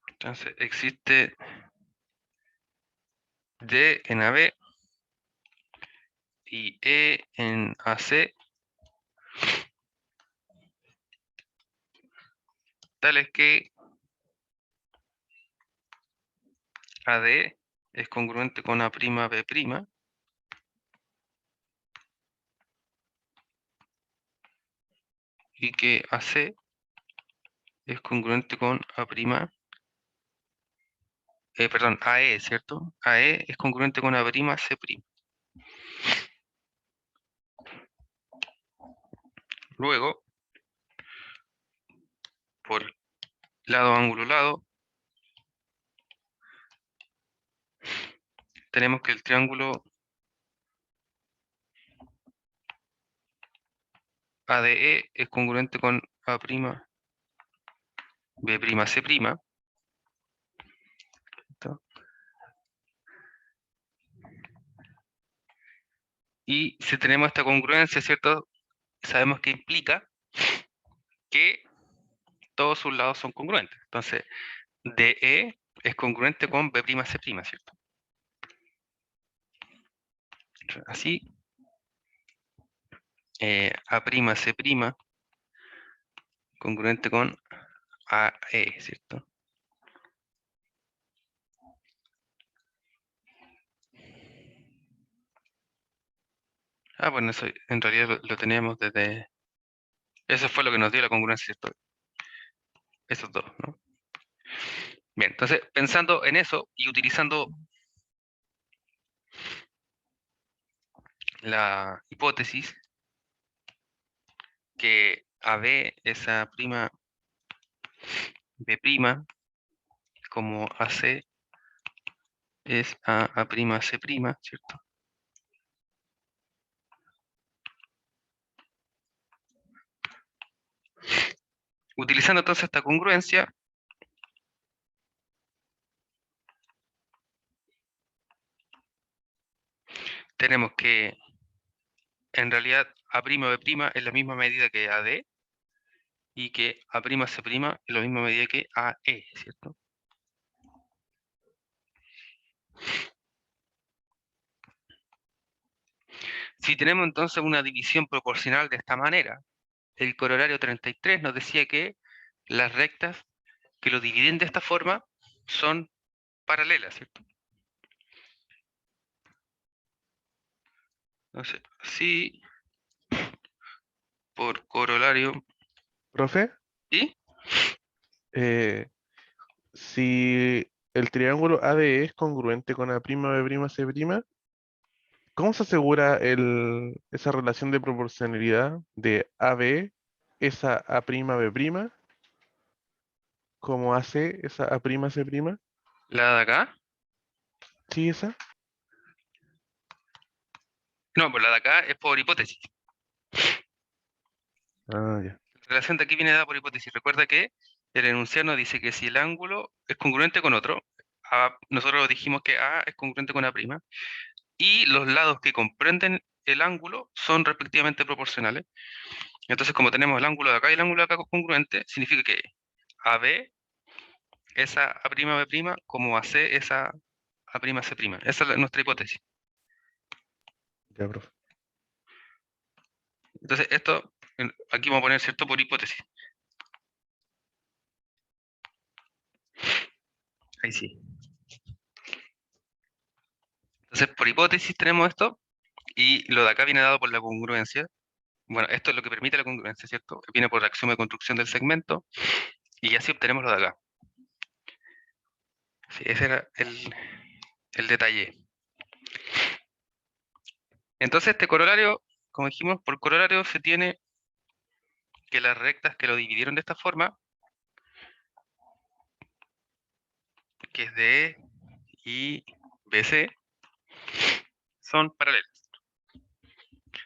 entonces existe D en AB y E en AC, tales que AD es congruente con A'B', y que AC es congruente con AE, ¿cierto? AE es congruente con A'C'. Luego, por lado, ángulo, lado, tenemos que el triángulo ADE es congruente con A', B', C'. ¿Listo? Y si tenemos esta congruencia, ¿cierto? Sabemos que implica que todos sus lados son congruentes. Entonces, DE es congruente con B', C', ¿cierto? Así, A', C', congruente con AE, ¿cierto? Ah, bueno, eso en realidad lo teníamos desde... Eso fue lo que nos dio la congruencia, ¿cierto? Esos dos, ¿no? Bien, entonces, pensando en eso y utilizando la hipótesis que AB es A', B', como AC es A', C', ¿cierto? Utilizando entonces esta congruencia, tenemos que en realidad A', B' es la misma medida que AD y que A', C' es la misma medida que AE, ¿cierto? Si tenemos entonces una división proporcional de esta manera, el corolario 33 nos decía que las rectas que lo dividen de esta forma son paralelas, ¿cierto? Entonces, si por corolario... Profe, ¿Y? eh, si el triángulo ADE es congruente con A', B', C', ¿cómo se asegura esa relación de proporcionalidad de AB es a A', B', como AC es a A', C'? ¿La de acá? ¿Sí, esa? No, pues la de acá es por hipótesis. Ah, ya. La relación de aquí viene dada por hipótesis. Recuerda que el enunciado nos dice que si el ángulo es congruente con otro, nosotros dijimos que A es congruente con A', y los lados que comprenden el ángulo son respectivamente proporcionales. Entonces, como tenemos el ángulo de acá y el ángulo de acá congruente, significa que AB es a B', como AC es a C'. Esa es nuestra hipótesis. Ya, profe. Entonces, esto, aquí vamos a poner, ¿cierto? Por hipótesis. Ahí sí. Entonces, por hipótesis tenemos esto, y lo de acá viene dado por la congruencia. Bueno, esto es lo que permite la congruencia, ¿cierto? Viene por la axioma de construcción del segmento, y así obtenemos lo de acá. Sí, ese era el detalle. Entonces, este corolario, como dijimos, por corolario se tiene que las rectas que lo dividieron de esta forma, que es DE y BC, son paralelas.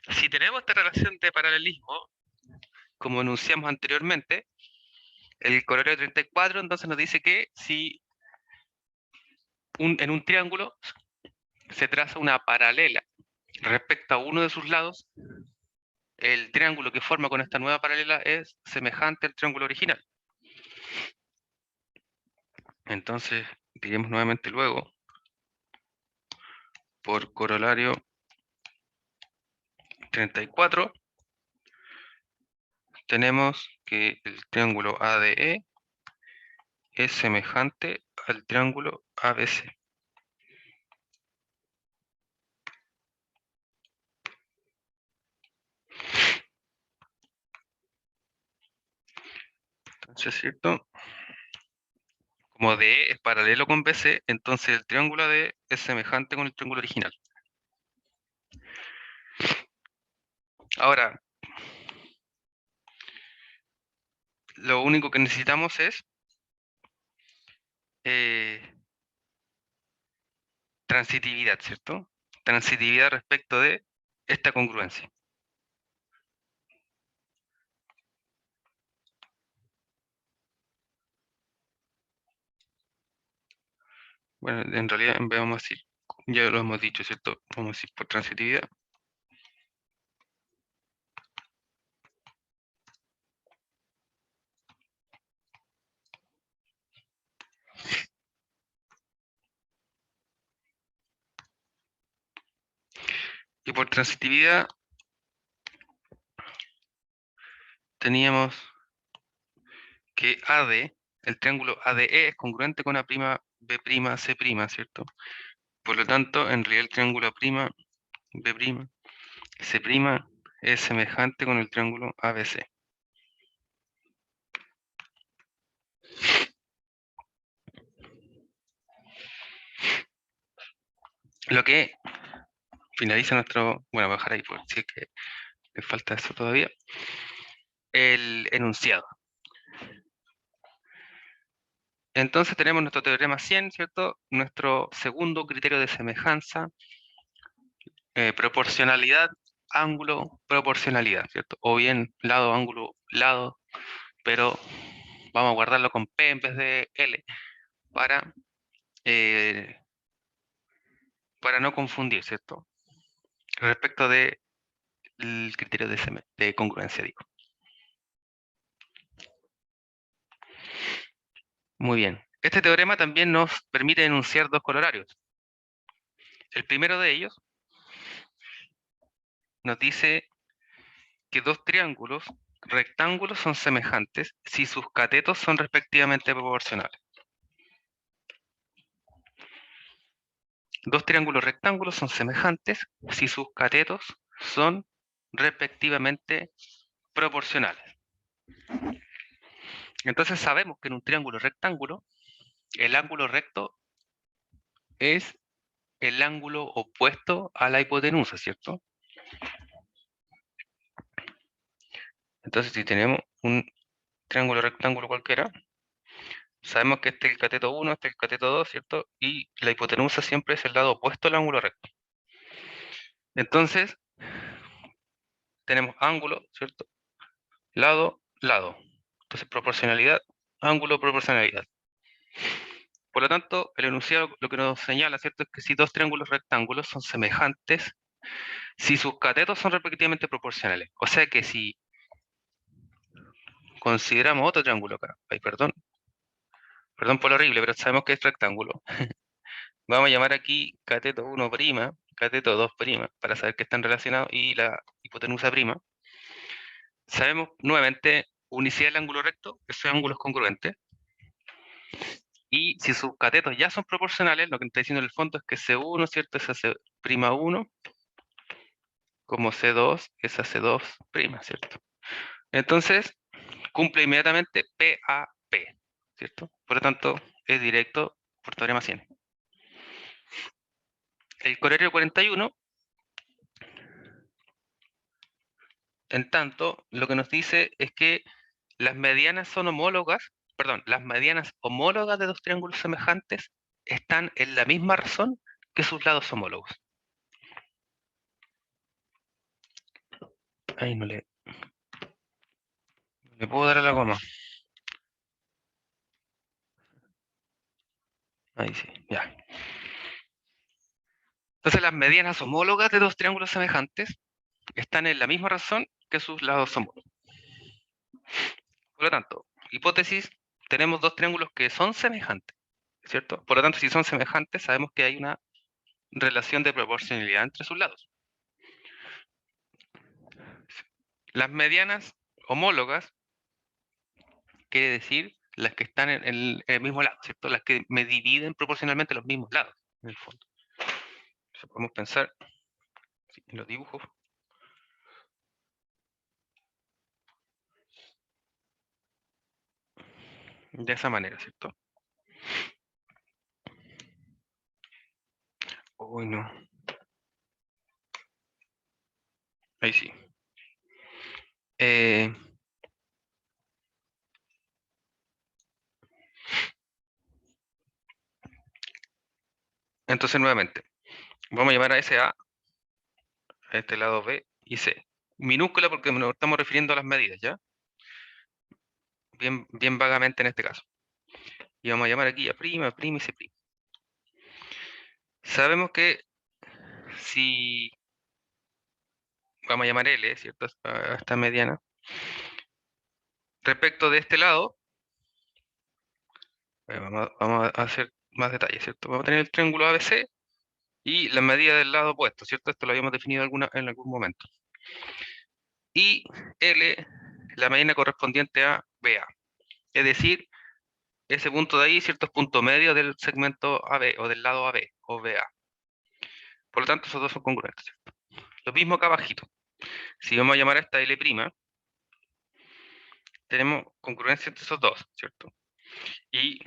Si tenemos esta relación de paralelismo, como enunciamos anteriormente, el corolario 34 entonces nos dice que si en un triángulo se traza una paralela respecto a uno de sus lados, el triángulo que forma con esta nueva paralela es semejante al triángulo original. Entonces, diremos nuevamente luego, por corolario 34, tenemos que el triángulo ADE es semejante al triángulo ABC. Entonces, ¿cierto? Como DE es paralelo con BC, entonces el triángulo AD es semejante con el triángulo original. Ahora, lo único que necesitamos es eh, transitividad, ¿cierto? Transitividad respecto de esta congruencia. Bueno, en realidad en vez vamos a decir, ya lo hemos dicho, ¿cierto? Vamos a decir por transitividad. Y por transitividad teníamos que AD, el triángulo ADE es congruente con A', B', C', ¿cierto? Por lo tanto, en realidad el triángulo A', B', C' es semejante con el triángulo ABC. Lo que finaliza nuestro, bueno, voy a bajar ahí por si es que me falta eso todavía, el enunciado. Entonces tenemos nuestro teorema 100, ¿cierto? Nuestro segundo criterio de semejanza, proporcionalidad, ángulo, proporcionalidad, ¿cierto? O bien lado, ángulo, lado, pero vamos a guardarlo con P en vez de L eh, para no confundir, ¿cierto? Respecto del criterio de congruencia, digo. Muy bien. Este teorema también nos permite enunciar dos colorarios. El primero de ellos nos dice que dos triángulos rectángulos son semejantes si sus catetos son respectivamente proporcionales. Dos triángulos rectángulos son semejantes si sus catetos son respectivamente proporcionales. Entonces sabemos que en un triángulo rectángulo el ángulo recto es el ángulo opuesto a la hipotenusa, ¿cierto? Entonces si tenemos un triángulo rectángulo cualquiera, sabemos que este es el cateto 1, este es el cateto 2, ¿cierto? Y la hipotenusa siempre es el lado opuesto al ángulo recto. Entonces, tenemos ángulo, ¿cierto? Lado, lado. Entonces, proporcionalidad, ángulo, proporcionalidad. Por lo tanto, el enunciado lo que nos señala, ¿cierto? Es que si dos triángulos rectángulos son semejantes, si sus catetos son respectivamente proporcionales. O sea que si consideramos otro triángulo acá, ay, perdón por lo horrible, pero sabemos que es rectángulo. Vamos a llamar aquí cateto 1', cateto 2', para saber que están relacionados, y la hipotenusa prima. Sabemos nuevamente unicidad del ángulo recto, ese ángulo es congruente. Y si sus catetos ya son proporcionales, lo que está diciendo en el fondo es que C1, ¿cierto? Es a C'1, como C2 es a C2', ¿cierto? Entonces, cumple inmediatamente PAP, ¿cierto? Por lo tanto, es directo por teorema 100. El corolario 41, en tanto, lo que nos dice es que las medianas son homólogas, perdón, las medianas homólogas de dos triángulos semejantes están en la misma razón que sus lados homólogos. Ahí no le puedo dar a la goma. Ahí sí, ya. Entonces las medianas homólogas de dos triángulos semejantes están en la misma razón que sus lados homólogos. Por lo tanto, hipótesis, tenemos dos triángulos que son semejantes, ¿cierto? Por lo tanto, si son semejantes, sabemos que hay una relación de proporcionalidad entre sus lados. Las medianas homólogas quiere decir las que están en el mismo lado, ¿cierto? Las que me dividen proporcionalmente los mismos lados, en el fondo. Entonces podemos pensar en los dibujos. De esa manera, ¿cierto? Uy, no. Ahí sí. Entonces, nuevamente, vamos a llamar a ese A, a este lado B y C. Minúscula porque nos estamos refiriendo a las medidas, ¿ya? Bien vagamente en este caso. Y vamos a llamar aquí a prima y C'. Sabemos que si vamos a llamar L, ¿cierto? A esta mediana, respecto de este lado, vamos a hacer más detalles, ¿cierto? Vamos a tener el triángulo ABC y la medida del lado opuesto, ¿cierto? Esto lo habíamos definido en algún momento. Y L, la mediana correspondiente a BA. Es decir, ese punto de ahí, ¿cierto? Es punto medio del segmento AB o del lado AB o BA. Por lo tanto, esos dos son congruentes, ¿cierto? Lo mismo acá abajito. Si vamos a llamar a esta L', tenemos congruencia entre esos dos, ¿cierto? Y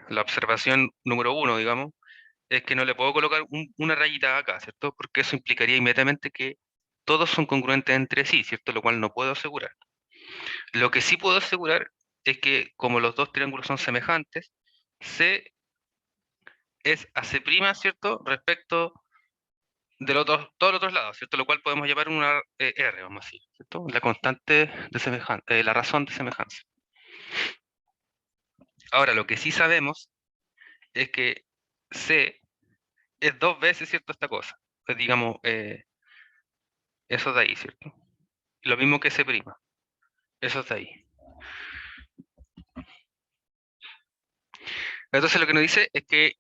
la observación número uno, digamos, es que no le puedo colocar una rayita acá, ¿cierto? Porque eso implicaría inmediatamente que todos son congruentes entre sí, ¿cierto? Lo cual no puedo asegurar. Lo que sí puedo asegurar es que como los dos triángulos son semejantes, C es AC', ¿cierto? Respecto todos los otros lados, ¿cierto? Lo cual podemos llamar una R, vamos a decir, ¿cierto? La constante de semejanza, la razón de semejanza. Ahora, lo que sí sabemos es que C es dos veces, ¿cierto? Esta cosa. Pues digamos, eso de ahí, ¿cierto? Lo mismo que C', eso de ahí. Entonces lo que nos dice es que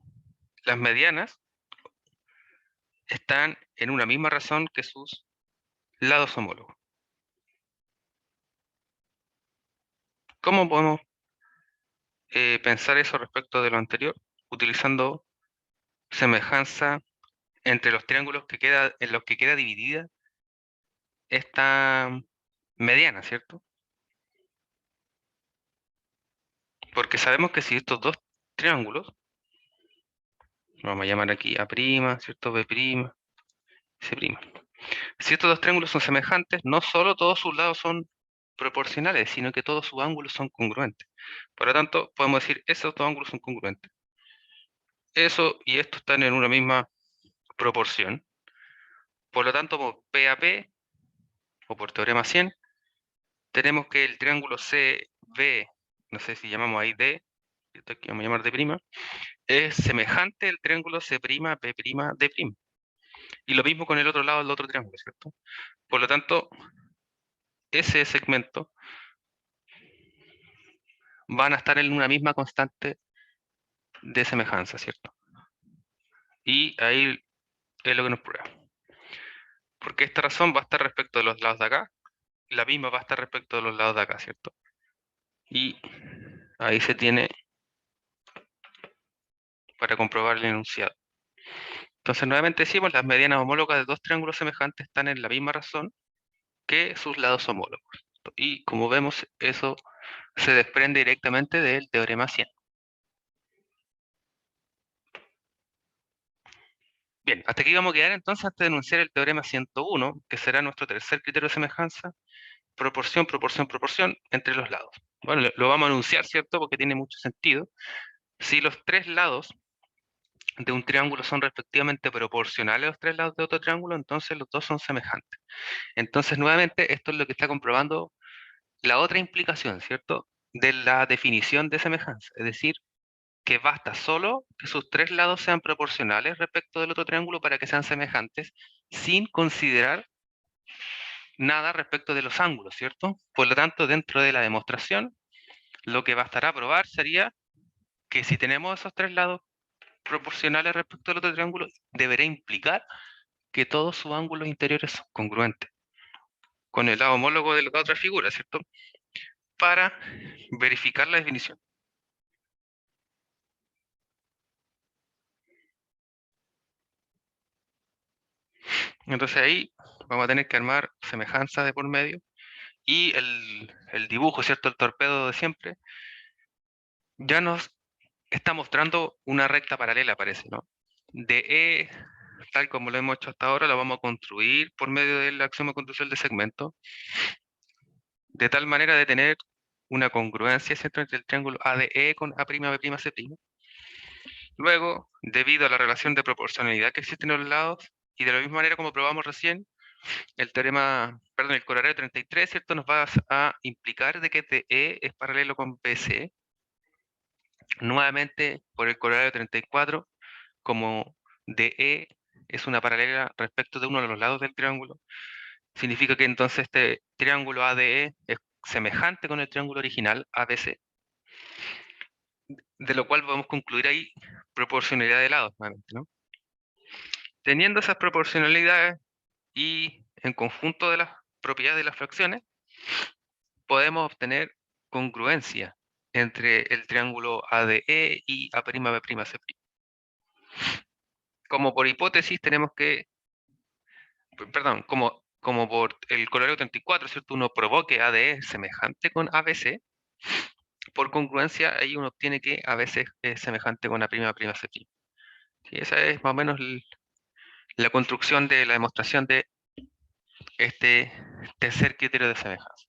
las medianas están en una misma razón que sus lados homólogos. ¿Cómo podemos pensar eso respecto de lo anterior? Utilizando semejanza entre los triángulos en los que queda dividida esta mediana, ¿cierto? Porque sabemos que si estos dos triángulos, vamos a llamar aquí A', ¿cierto? B', C'. Si estos dos triángulos son semejantes, no solo todos sus lados son proporcionales, sino que todos sus ángulos son congruentes. Por lo tanto, podemos decir, esos dos ángulos son congruentes. Eso y esto están en una misma proporción. Por lo tanto, por P a P, o por teorema 100, tenemos que el triángulo CB, no sé si llamamos ahí D, esto aquí vamos a llamar D', es semejante al triángulo C', P', D'. Y lo mismo con el otro lado del otro triángulo, ¿cierto? Por lo tanto, ese segmento van a estar en una misma constante de semejanza, ¿cierto? Y ahí es lo que nos prueba. Porque esta razón va a estar respecto de los lados de acá, la misma va a estar respecto de los lados de acá, ¿cierto? Y ahí se tiene para comprobar el enunciado. Entonces, nuevamente decimos, las medianas homólogas de dos triángulos semejantes están en la misma razón que sus lados homólogos. Y como vemos, eso se desprende directamente del teorema 100. Bien, hasta aquí vamos a quedar entonces antes de enunciar el teorema 101, que será nuestro tercer criterio de semejanza, proporción, proporción, proporción entre los lados. Bueno, lo vamos a enunciar, ¿cierto? Porque tiene mucho sentido. Si los tres lados de un triángulo son respectivamente proporcionales a los tres lados de otro triángulo, entonces los dos son semejantes. Entonces, nuevamente, esto es lo que está comprobando la otra implicación, ¿cierto? De la definición de semejanza. Es decir, que basta solo que sus tres lados sean proporcionales respecto del otro triángulo para que sean semejantes, sin considerar nada respecto de los ángulos, ¿cierto? Por lo tanto, dentro de la demostración, lo que bastará probar sería que si tenemos esos tres lados proporcionales respecto al otro triángulo, deberá implicar que todos sus ángulos interiores son congruentes con el lado homólogo de la otra figura, ¿cierto? Para verificar la definición. Entonces ahí vamos a tener que armar semejanza de por medio y el dibujo, ¿cierto? El torpedo de siempre, ya nos está mostrando una recta paralela, parece, ¿no? De E, tal como lo hemos hecho hasta ahora, lo vamos a construir por medio del axioma conductual de segmento, de tal manera de tener una congruencia, ¿cierto? Entre el triángulo ADE con A'B'C'. Luego, debido a la relación de proporcionalidad que existe en los lados, y de la misma manera como probamos recién, el corolario 33, ¿cierto? Nos va a implicar de que DE es paralelo con BC. Nuevamente, por el corolario 34, como DE es una paralela respecto de uno de los lados del triángulo, significa que entonces este triángulo ADE es semejante con el triángulo original ABC, de lo cual podemos concluir ahí proporcionalidad de lados, nuevamente, ¿no? Teniendo esas proporcionalidades y en conjunto de las propiedades de las fracciones, podemos obtener congruencia entre el triángulo ADE y A'B'C'. Como por hipótesis tenemos que, perdón, como por el corollario 34, ¿cierto? Uno provoque ADE semejante con ABC, por congruencia ahí uno obtiene que ABC es semejante con A'B'C'. Sí, esa es más o menos la construcción de la demostración de este tercer criterio de semejanza.